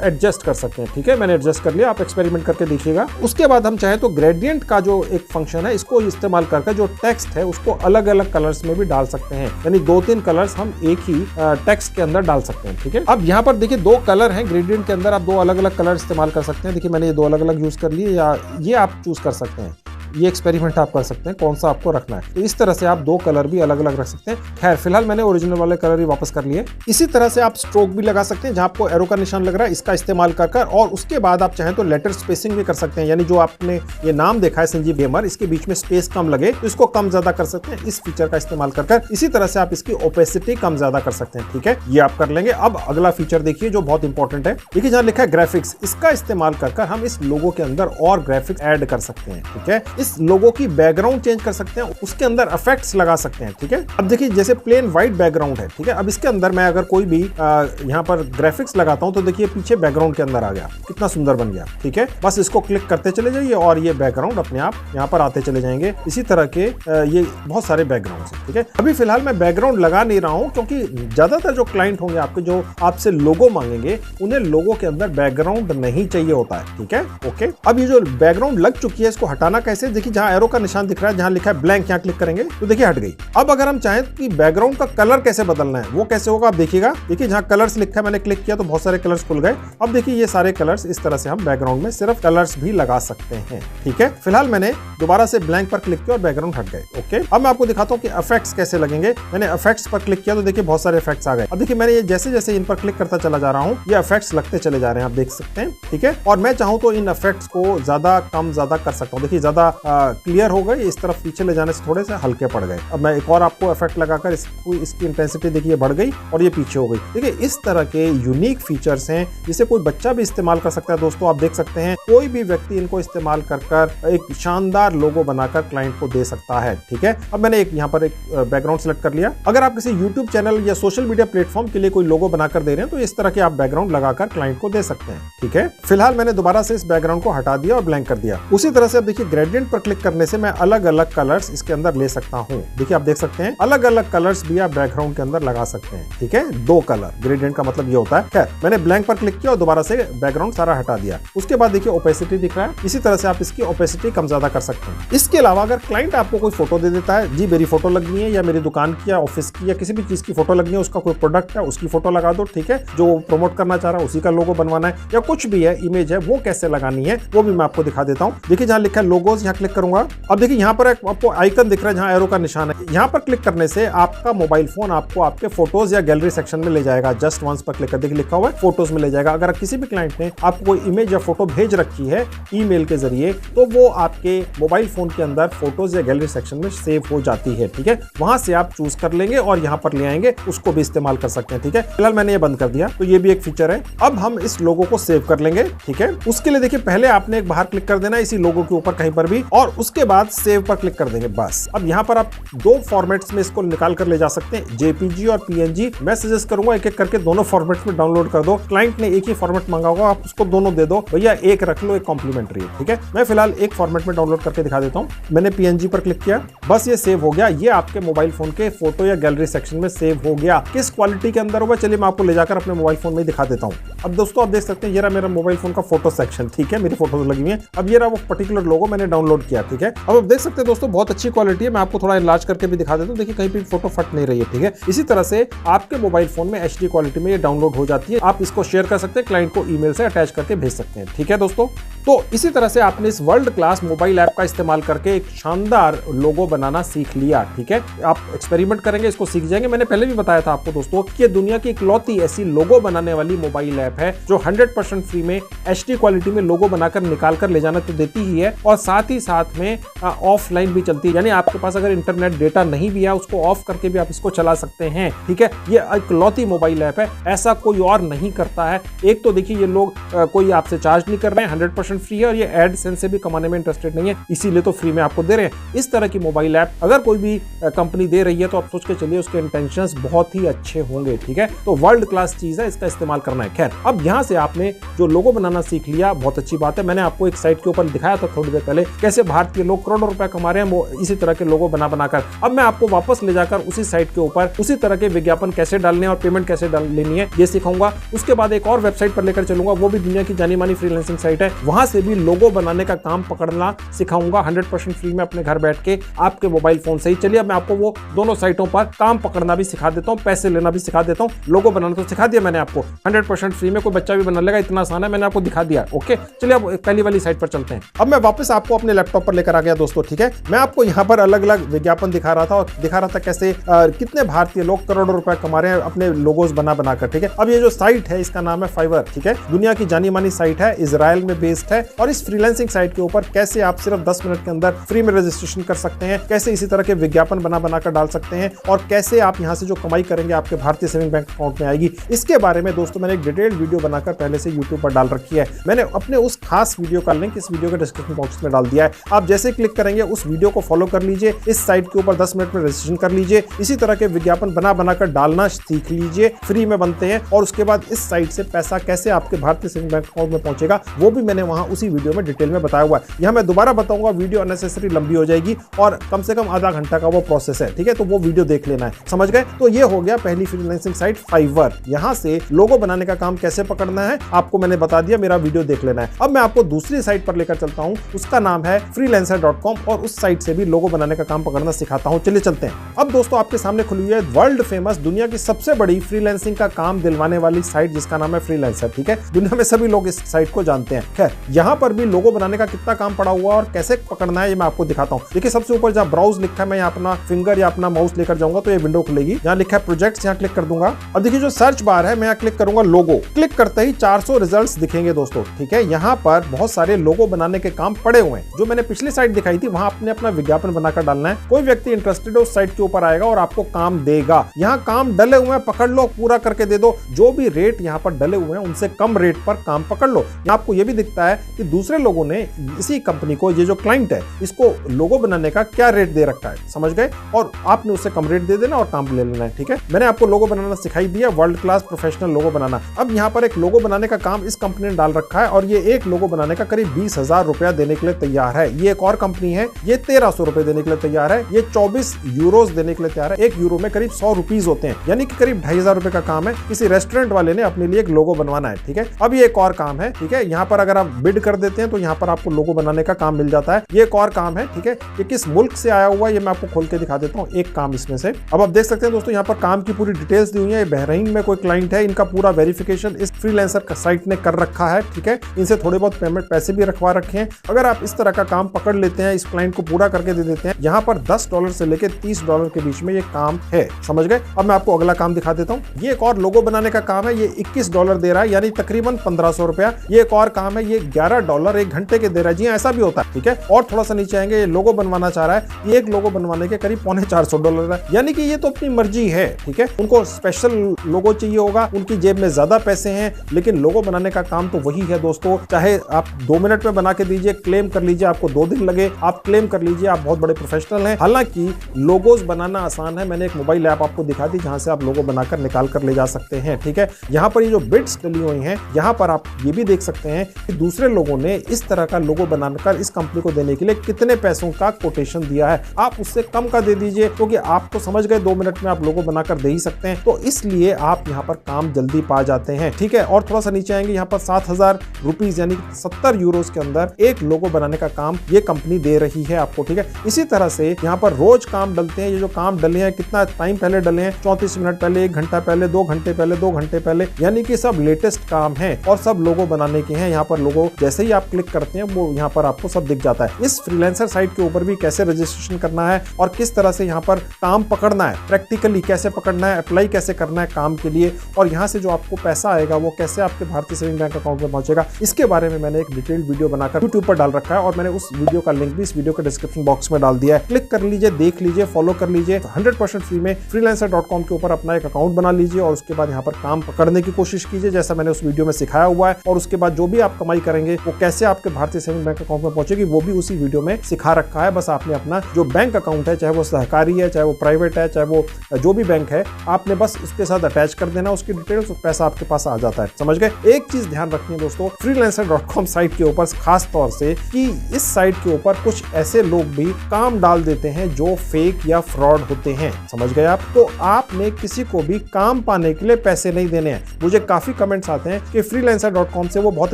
एडजस्ट कर सकते हैं, ठीक है। मैंने एडजस्ट कर लिया, आप एक्सपेरिमेंट करके देखिएगा। उसके बाद हम चाहे तो ग्रेडियंट का जो एक फंक्शन है, इसको इस्तेमाल करके जो टेक्स्ट है उसको अलग अलग कलर्स में भी डाल सकते हैं, यानी 2-3 कलर्स हम एक ही टेक्स्ट के अंदर डाल सकते हैं, ठीक है। अब यहाँ पर देखिए 2 कलर हैं ग्रेडियंट के अंदर, आप 2 अलग अलग कलर इस्तेमाल कर सकते हैं। देखिए मैंने ये 2 अलग अलग यूज कर लिए, या ये आप चूज कर सकते हैं। ये एक्सपेरिमेंट आप कर सकते हैं कौन सा आपको रखना है। तो इस तरह से आप 2 कलर भी अलग अलग रख सकते हैं। खैर फिलहाल मैंने ओरिजिनल वाले कलर ही वापस कर लिए। इसी तरह से आप स्ट्रोक भी लगा सकते हैं, जहां आपको एरो का निशान लग रहा है, इसका इस्तेमाल कर और उसके बाद आप चाहें तो लेटर स्पेसिंग भी कर सकते हैं, यानी जो आपने ये नाम देखा है संजीव गेमर, इसके बीच में स्पेस कम लगे तो इसको कम ज्यादा कर सकते हैं, इस फीचर का इस्तेमाल कर। इसी तरह से आप इसकी ओपेसिटी कम ज्यादा कर सकते हैं, ठीक है। ये आप कर लेंगे। अब अगला फीचर देखिए जो बहुत इंपॉर्टेंट है। देखिए जहां लिखा है ग्राफिक्स, इसका इस्तेमाल कर हम इस लोगो के अंदर और ग्राफिक्स ऐड कर सकते हैं, ठीक है। इस लोगो की बैकग्राउंड चेंज कर सकते हैं, उसके अंदर इफेक्ट्स लगा सकते हैं, ठीक है। अब देखिए जैसे प्लेन व्हाइट बैकग्राउंड है, ठीक है। अब इसके अंदर मैं अगर कोई भी यहाँ पर ग्राफिक्स लगाता हूं तो देखिए पीछे बैकग्राउंड के अंदर आ गया, कितना सुंदर बन गया, ठीक है। बस इसको क्लिक करते चले जाइए और ये बैकग्राउंड अपने आप यहाँ पर आते चले जाएंगे। इसी तरह के ये बहुत सारे बैकग्राउंड है, ठीक है। अभी फिलहाल मैं बैकग्राउंड लगा नहीं रहा हूँ, क्योंकि ज्यादातर जो क्लाइंट होंगे आपके, जो आपसे लोगो मांगेंगे, उन्हें लोगो के अंदर बैकग्राउंड नहीं चाहिए होता है, ठीक है। ओके, अब ये जो बैकग्राउंड लग चुकी है, इसको हटाना कैसे? देखिए जहां एरो का निशान दिख रहा है, जहां लिखा है ब्लैंक, यहाँ क्लिक करेंगे तो देखिए हट गई। अब अगर हम चाहें कि बैकग्राउंड का कलर कैसे बदलना है, वो कैसे होगा आप देखिएगा। देखिए जहां कलर्स लिखा है, मैंने क्लिक किया तो बहुत सारे कलर्स खुल गए। अब देखिए ये सारे कलर्स, इस तरह से हम बैकग्राउंड में सिर्फ कलर्स भी लगा सकते हैं, ठीक है। फिलहाल मैंने दोबारा से ब्लैंक पर क्लिक किया और बैकग्राउंड हट गए। ओके, अब मैं आपको दिखाता हूं कि इफेक्ट्स कैसे लगेंगे। मैंने इफेक्ट्स पर क्लिक किया तो देखिए बहुत सारे इफेक्ट्स आ गए। अब देखिए मैंने ये जैसे जैसे इन पर क्लिक करता चला जा रहा हूं, ये इफेक्ट्स लगते चले जा रहे हैं, आप देख सकते हैं, ठीक है। और मैं चाहूं तो इन इफेक्ट्स को ज्यादा कम ज्यादा कर सकता हूं। देखिए ज्यादा क्लियर हो गए, इस तरफ पीछे ले जाने से थोड़े से हल्के पड़ गए। अब मैं एक और आपको इफेक्ट लगाकर इसकी इंटेंसिटी देखिए बढ़ गई और ये पीछे हो गई। देखिए इस तरह के यूनिक फीचर्स हैं, जिसे कोई बच्चा भी इस्तेमाल कर सकता है। दोस्तों आप देख सकते हैं, कोई भी व्यक्ति इनको इस्तेमाल कर एक शानदार लोगो बनाकर क्लाइंट को दे सकता है, ठीक है। अब मैंने यहाँ पर एक बैकग्राउंड सेलेक्ट कर लिया। अगर आप किसी यूट्यूब चैनल या सोशल मीडिया प्लेटफॉर्म के लिए कोई लोगो बनाकर दे रहे हैं, तो इस तरह के आप बैकग्राउंड लगाकर क्लाइंट को दे सकते हैं, ठीक है। फिलहाल मैंने दोबारा से इस बैकग्राउंड को हटा दिया और ब्लैंक कर दिया। उसी तरह से अब देखिए ग्रेडियंट ग्रेडियंट पर क्लिक करने से मैं अलग अलग कलर्स इसके अंदर ले सकता हूँ। देखिए आप देख सकते हैं अलग अलग कलर्स भी आप बैकग्राउंड के अंदर लगा सकते हैं। ठीक है, 2 कलर ग्रेडियंट का मतलब ये होता है। खैर मैंने ब्लैंक पर क्लिक किया और दोबारा से बैकग्राउंड सारा हटा दिया। उसके बाद देखिए ओपेसिटी दिख रहा है, इसी तरह से आप इसकी ओपेसिटी कम ज्यादा कर सकते हैं। इसके अलावा अगर क्लाइंट आपको कोई फोटो दे देता है, जी मेरी फोटो लगनी है या मेरी दुकान की या ऑफिस की या किसी भी चीज की फोटो लगनी है, उसका कोई प्रोडक्ट है उसकी फोटो लगा दो। ठीक है, जो प्रमोट करना चाह रहा है उसी का लोगो बनवाना है या कुछ भी है इमेज है, वो कैसे लगानी है वो भी मैं आपको दिखा देता हूँ। देखिए जहां लिखा है लोगोज, यहाँ क्लिक करूंगा। अब देखिए यहाँ पर आपको आइकन दिख रहा है जहां एरो का निशान है, यहाँ पर क्लिक करने से आपका मोबाइल फोन आपको आपके फोटोज या गैलरी सेक्शन में ले जाएगा। जस्ट वंस पर क्लिक कर देखिए लिखा हुआ है फोटोज में ले जाएगा। अगर किसी भी क्लाइंट ने आपको कोई इमेज या फोटो भेज रखी है ईमेल के जरिए तो वो आपके मोबाइल फोन के अंदर फोटोज या गैलरी सेक्शन में सेव हो जाती है। ठीक है, वहां से आप चूज कर लेंगे और यहाँ पर ले आएंगे, उसको भी इस्तेमाल कर सकते हैं। ठीक है, फिलहाल मैंने ये बंद कर दिया तो ये भी एक फीचर है। अब हम इस लोगो को सेव कर लेंगे। ठीक है, उसके लिए देखिए पहले आपने एक बाहर क्लिक कर देना इसी लोगो के ऊपर कहीं पर भी और उसके बाद सेव पर क्लिक कर देंगे बस। अब यहाँ पर आप 2 फॉर्मेट्स में इसको निकाल कर ले जा सकते हैं, जेपीजी और पीएनजी। मैं सजेस्ट करूंगा एक एक करके दोनों फॉर्मेट्स में डाउनलोड कर दो। क्लाइंट ने एक ही फॉर्मेट मांगा होगा, आप उसको दोनों दे दो, भैया एक रख लो, एक कॉम्प्लीमेंट्री है। ठीक है, मैं फिलहाल एक फॉर्मेट में डाउनलोड करके दिखा देता हूँ। मैंने पीएनजी पर क्लिक किया, बस ये सेव हो गया। ये आपके मोबाइल फोन के फोटो या गैलरी सेक्शन में सेव हो गया। किस क्वालिटी के अंदर होगा चलिए मैं आपको ले जाकर अपने मोबाइल फोन में दिखा देता हूँ। अब दोस्तों आप देख सकते हैं ये रहा मेरा मोबाइल फोन का फोटो सेक्शन। ठीक है, मेरी फोटोज लगी हुई है। अब ये रहा वो पर्टिकुलर लोगो मैंने डाउनलोड किया। ठीक है, अब आप देख सकते हैं दोस्तों बहुत अच्छी क्वालिटी है। मैं आपको थोड़ा इनलार्ज करके भी दिखा देता हूँ। देखिए कहीं भी फोटो फट नहीं रही है। ठीक है, इसी तरह से आपके मोबाइल फोन में HD क्वालिटी में ये डाउनलोड हो जाती है। आप इसको शेयर कर सकते हैं, क्लाइंट को ईमेल से अटैच करके भेज सकते हैं। ठीक है दोस्तों, तो इसी तरह से आपने इस वर्ल्ड क्लास मोबाइल ऐप का इस्तेमाल करके एक शानदार लोगो बनाना सीख लिया। ठीक है, आप एक्सपेरिमेंट करेंगे, इसको सीख जाएंगे। मैंने पहले भी बताया था आपको दोस्तों कि ये दुनिया की इकलौती ऐसी लोगो बनाने वाली मोबाइल ऐप है जो 100% फ्री में HD क्वालिटी में लोगो बनाकर निकाल कर ले जाना तो देती ही है और साथ ही साथ में ऑफलाइन भी चलती है। यानी आपके पास अगर इंटरनेट डेटा नहीं भी है उसको ऑफ करके भी आप इसको चला सकते हैं। ठीक है, ये इकलौती मोबाइल ऐप है, ऐसा कोई और नहीं करता है। एक तो देखिए ये लोग कोई आपसे चार्ज नहीं कर रहे हैं, 100% फ्री है और ये एडसेंस से भी कमाने में इंटरेस्टेड नहीं है, इसीलिए तो फ्री में आपको दे रहे हैं। इस तरह की मोबाइल ऐप अगर कोई भी कंपनी दे रही है तो आप सोच के चलिए उसके इंटेंशंस बहुत ही अच्छे होंगे। ठीक है, तो वर्ल्ड क्लास चीज है, इसका इस्तेमाल करना है। खैर अब यहाँ से आपने जो लोगो बनाना सीख लिया, बहुत अच्छी बात है। मैंने आपको एक साइट के ऊपर दिखाया था थोड़ी देर पहले कैसे भारतीय लोग करोड़ों रुपए कमा रहे हैं वो इसी तरह के लोगो बना बनाकर। अब मैं आपको वापस ले जाकर उसी साइट के ऊपर उसी तरह के विज्ञापन कैसे डालने और पेमेंट कैसे लेनी है ये सिखाऊंगा। उसके बाद एक और वेबसाइट पर लेकर चलूंगा, वो भी दुनिया की जानी मानी फ्रीलांसिंग साइट है, वहां से भी लोगो बनाने का काम पकड़ना सिखाऊंगा 100% फ्री में अपने घर बैठ के आपके मोबाइल फोन से ही। चलिए अब मैं आपको वो दोनों साइटों पर काम पकड़ना भी सिखा देता हूँ, पैसे लेना भी सिखा देता हूँ। लोगो बनाना तो सिखा दिया मैंने आपको 100% फ्री में, कोई बच्चा भी बना लेगा, इतना आसान है, मैंने आपको दिखा दिया। ओके, चलिए अब पहली वाली साइट पर चलते हैं। अब मैं वापस आपको अपने लैपटॉप पर लेकर आ गया दोस्तों। ठीक है, मैं आपको यहाँ पर अलग अलग विज्ञापन दिखा रहा था और दिखा रहा था कैसे कितने भारतीय लोग करोड़ों रुपए कमा रहे हैं अपने लोगोस बना बनाकर। ठीक है, अब ये जो साइट है इसका नाम है फाइवर। ठीक है, दुनिया की जानी मानी साइट है, इजराइल में बेस्ड है और इस फ्रीलांसिंग साइट के ऊपर कैसे आप सिर्फ 10 मिनट के अंदर फ्री में रजिस्ट्रेशन कर सकते हैं, कैसे इसी तरह के विज्ञापन बना बनाकर डाल सकते हैं और कैसे आप यहाँ से जो कमाई करेंगे आपके भारतीय सेविंग बैंक अकाउंट में आएगी, इसके बारे में दोस्तों मैंने एक डिटेल्ड वीडियो बनाकर पहले से यूट्यूब पर डाल रखी है। मैंने अपने उस खास वीडियो का लिंक इस वीडियो के डिस्क्रिप्शन बॉक्स में डाल दिया है। आप जैसे क्लिक करेंगे उस वीडियो को फॉलो कर लीजिए, इस साइट के ऊपर 10 मिनट में रजिस्ट्रेशन कर लीजिए, इसी तरह के विज्ञापन बना बनाकर डालना सीख लीजिए, फ्री में बनते हैं। और उसके बाद इस साइट से पैसा कैसे आपके भारतीय सेविंग बैंक अकाउंट में पहुंचेगा वो भी मैंने वहां उसी वीडियो में डिटेल में बताया हुआ है। यहां मैं दोबारा बताऊंगा, वीडियो अननेसेसरी लंबी हो जाएगी और कम से कम आधा घंटा का वो प्रोसेस है। ठीक है, तो वो वीडियो देख लेना है, समझ गए। तो ये हो गया पहली फ्रीलांसिंग साइट फाइवर। यहां से लोगो बनाने का काम कैसे पकड़ना है आपको मैंने बता दिया, मेरा वीडियो देख लेना है। अब मैं आपको दूसरी साइट पर लेकर चलता हूं, उसका नाम है freelancer.com और उस साइट से भी लोगो बनाने का काम पकड़ना सिखाता हूं। चलिए चलते हैं। अब दोस्तों आपके सामने खुली हुई है वर्ल्ड फेमस, दुनिया की सबसे बड़ी फ्रीलांसिंग का काम दिलवाने वाली साइट जिसका नाम है फ्रीलांसर। ठीक है, दुनिया में सभी लोग इस साइट को जानते हैं। खैर यहाँ पर भी लोगो बनाने का कितना काम पड़ा हुआ और कैसे पकड़ना है ये मैं आपको दिखाता हूँ। देखिए सबसे ऊपर जहाँ ब्राउज लिखा है, मैं यहाँ अपना फिंगर या अपना माउस लेकर जाऊंगा तो ये विंडो खुलेगी। यहाँ लिखा है प्रोजेक्ट्स, यहाँ क्लिक कर दूंगा। अब देखिए जो सर्च बार है, मैं यहाँ क्लिक करूंगा लोगो, क्लिक करते ही 400 रिजल्ट्स दिखेंगे दोस्तों। ठीक है, यहाँ पर बहुत सारे लोगो बनाने के काम पड़े हुए हैं। जो मैंने पिछली साइट दिखाई थी वहां आपने अपना विज्ञापन बनाकर डालना है। कोई व्यक्ति इंटरेस्टेड है उस साइट के ऊपर आएगा और आपको काम देगा। यहाँ काम डले हुए हैं, पकड़ लो, पूरा करके दे दो। जो भी रेट यहाँ पर डले हुए हैं उनसे कम रेट पर काम पकड़ लो। आपको ये भी दिखता है कि दूसरे लोगों ने इसी कंपनी को, ये जो क्लाइंट है, इसको लोगो बनाने का क्या रेट दे रखा है, समझ गए। और आपने उससे कम रेट दे देना और काम ले लेना है। ठीक है, मैंने आपको लोगो बनाना सिखाई दिया, वर्ल्ड क्लास प्रोफेशनल लोगो बनाना। अब यहाँ पर एक लोगो बनाने का काम इस कंपनी ने डाल रखा है और ये एक लोगो बनाने का करीब 20,000 रुपया देने के लिए तैयार तैयार है। ये एक और कंपनी है, ये 1300 रुपए देने के लिए तैयार है, ये 24 यूरोस देने के लिए तैयार है। 1 यूरो में करीब 100 रुपीज होते हैं, यानी कि करीब 2500 रुपए का काम है। किसी रेस्टोरेंट वाले ने अपने लिए एक लोगो बनवाना है, ठीक है। अब ये एक और काम है, ठीक है। यहाँ पर अगर आप बिड कर देते हैं तो यहाँ पर आपको लोगो बनाने का काम मिल जाता है। ये एक और काम है, ठीक है। ये किस मुल्क से आया हुआ है ये मैं आपको खोल के दिखा देता हूँ, एक काम इसमें से। अब आप देख सकते हैं दोस्तों, यहाँ पर काम की पूरी डिटेल्स दी हुई है। बहरीन में कोई क्लाइंट है, इनका पूरा वेरिफिकेशन इस फ्रीलांसर का साइट ने कर रखा है, ठीक है। इनसे थोड़े बहुत पेमेंट पैसे भी रखवा रखे हैं। अगर आप इस तरह का काम पकड़ लेते हैं, इस क्लाइंट को पूरा करके दे देते हैं, यहाँ पर $10 से लेकर $30 के बीच में ये काम है, समझ गए। अब मैं आपको अगला काम दिखा देता हूँ। ये एक और लोगो बनाने का काम है, ये $21 दे रहा है, यानी तकरीबन 1500 रुपया। ये एक और काम है, ये $11 1 घंटे के दे रहा है। जी ऐसा भी होता है, ठीक है। और थोड़ा सा नीचे आएंगे, ये लोगो बनवाना चाह रहा है, ये एक लोगो बनवाने के करीब $450 है, यानी कि ये तो अपनी मर्जी है, ठीक है। उनको स्पेशल लोगो चाहिए होगा, उनकी जेब में ज्यादा पैसे हैं, लेकिन लोगो बनाने का काम तो वही है दोस्तों। चाहे आप 2 मिनट में बना के दीजिए, क्लेम कर लीजिए, आपको 2 दिन लगे, आप क्लेम कर लीजिए, आप बहुत बड़े प्रोफेशनल हैं। हालांकि लोगोस बनाना आसान है। मैंने एक मोबाइल ऐप आपको दिखा दी जहां से आप लोगो बनाकर निकाल कर ले जा सकते हैं, ठीक है। यहाँ पर ये जो बिड्स डली हुई हैं, यहाँ पर आप ये भी देख सकते हैं कि दूसरे लोगों ने इस तरह का लोगो बनाकर इस कंपनी को देने के लिए कितने पैसों का कोटेशन दिया है। आप उससे कम का दे दीजिए, क्योंकि आप तो समझ गए 2 मिनट में आप लोगो बनाकर दे ही सकते हैं, तो इसलिए आप यहाँ पर काम जल्दी पा जाते हैं, ठीक है। और थोड़ा सा नीचे आएंगे, यहाँ पर 7000 रुपीज यानी 70 यूरोस के अंदर एक लोगो बनाने का काम ये कंपनी दे रही है आपको, ठीक है। इसी तरह से यहाँ पर रोज काम डलते हैं। ये जो काम डले हैं, कितना टाइम पहले डले हैं, 34 मिनट पहले, 1 घंटा पहले, 2 घंटे पहले, 2 घंटे पहले, यानी कि सब लेटेस्ट काम है और सब लोगो बनाने के हैं। यहाँ पर लोगो जैसे ही आप क्लिक करते हैं वो यहाँ पर आपको सब दिख जाता है। इस फ्रीलांसर साइट के ऊपर भी कैसे रजिस्ट्रेशन करना है और किस तरह से यहाँ पर काम पकड़ना है, प्रैक्टिकली कैसे पकड़ना है, अप्लाई कैसे करना है काम के लिए, और यहाँ से जो आपको पैसा आएगा वो कैसे आपके भारतीय सेविंग बैंक अकाउंट में पहुंचेगा, इसके बारे में मैंने एक डिटेल्ड वीडियो बनाकर यूट्यूब पर डाल रखा है और मैंने उस वीडियो का लिंक भी इस वीडियो के डिस्क्रिप्शन बॉक्स में डाल दिया है। क्लिक कर लीजिए, देख लीजिए, फॉलो कर लीजिए। 100% फ्री में freelancer.com के ऊपर अपना एक अकाउंट बना लीजिए और उसके बाद यहाँ पर काम पकड़ने की कोशिश कीजिए जैसा मैंने उस वीडियो में सिखाया हुआ है। और उसके बाद जो भी आप कमाई करेंगे वो कैसे आपके भारतीय सेविंग बैंक अकाउंट में पहुंचेगी वो भी उसी वीडियो में सिखा रखा है। बस आपने अपना जो बैंक अकाउंट है, चाहे वो सहकारी है, चाहे वो प्राइवेट है, चाहे वो जो भी बैंक है, आपने बस उसके साथ अटैच कर देना उसकी डिटेल्स, पैसा आपके पास आ जाता है, समझ गए। एक चीज ध्यान रखिए दोस्तों, freelancer.com साइट के ऊपर खास तौर से कि इस साइट के ऊपर कुछ ऐसे लोग भी काम डाल देते हैं जो फेक या फ्रॉड होते हैं, समझ गए आप। तो आपने किसी को भी काम पाने के लिए पैसे नहीं देने हैं। मुझे काफी कमेंट्स आते हैं कि freelancer.com से वो बहुत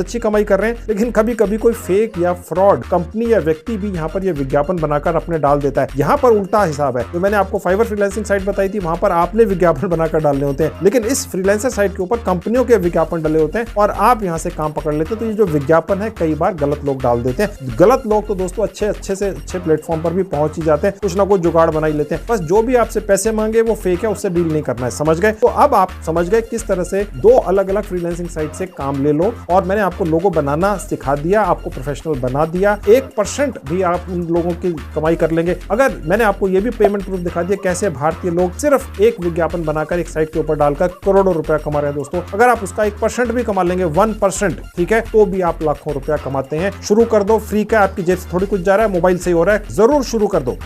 अच्छी कमाई कर रहे हैं, लेकिन कभी कभी कोई फेक या फ्रॉड कंपनी या व्यक्ति भी यहाँ पर ये विज्ञापन बनाकर अपने डाल देता है। यहाँ पर उल्टा हिसाब है। तो मैंने आपको फाइवर फ्रीलांसिंग साइट बताई थी, वहां पर आपने विज्ञापन बनाकर डालने होते हैं, लेकिन इस फ्रीलांसर साइट के ऊपर कंपनियों के विज्ञापन डले होते हैं और आप यहाँ से काम पकड़ लेते हैं। तो ये जो विज्ञापन है कई बार गलत लोग डाल देते हैं। गलत लोग तो दोस्तों अच्छे से अच्छे प्लेटफॉर्म पर भी पहुंच ही जाते हैं, कुछ ना कुछ जुगाड़ बना ही लेते हैं। बस जो भी आपसे पैसे मांगे वो फेक है, उससे डील नहीं करना है, समझ गए। तो अब आप समझ गए किस तरह से 2 अलग अलग फ्रीलांसिंग साइट से काम ले लो। और मैंने आपको लोगो बनाना सिखा दिया, आपको प्रोफेशनल बना दिया। 1% भी आप उन लोगों की कमाई कर लेंगे। अगर मैंने आपको ये भी पेमेंट प्रूफ दिखा दिया कैसे भारतीय लोग सिर्फ एक विज्ञापन बनाकर एक साइट के ऊपर डालकर करोड़ों रुपया कमा रहे हैं दोस्तों। अगर आप उसका 1% भी कमा लेंगे, 1%, ठीक है, तो भी आप लाखों रुपया कमाते हैं। शुरू कर दो, फ्री का, आपकी जेब से थोड़ी कुछ जा रहा है, मोबाइल से ही हो रहा है, जरूर शुरू कर दो।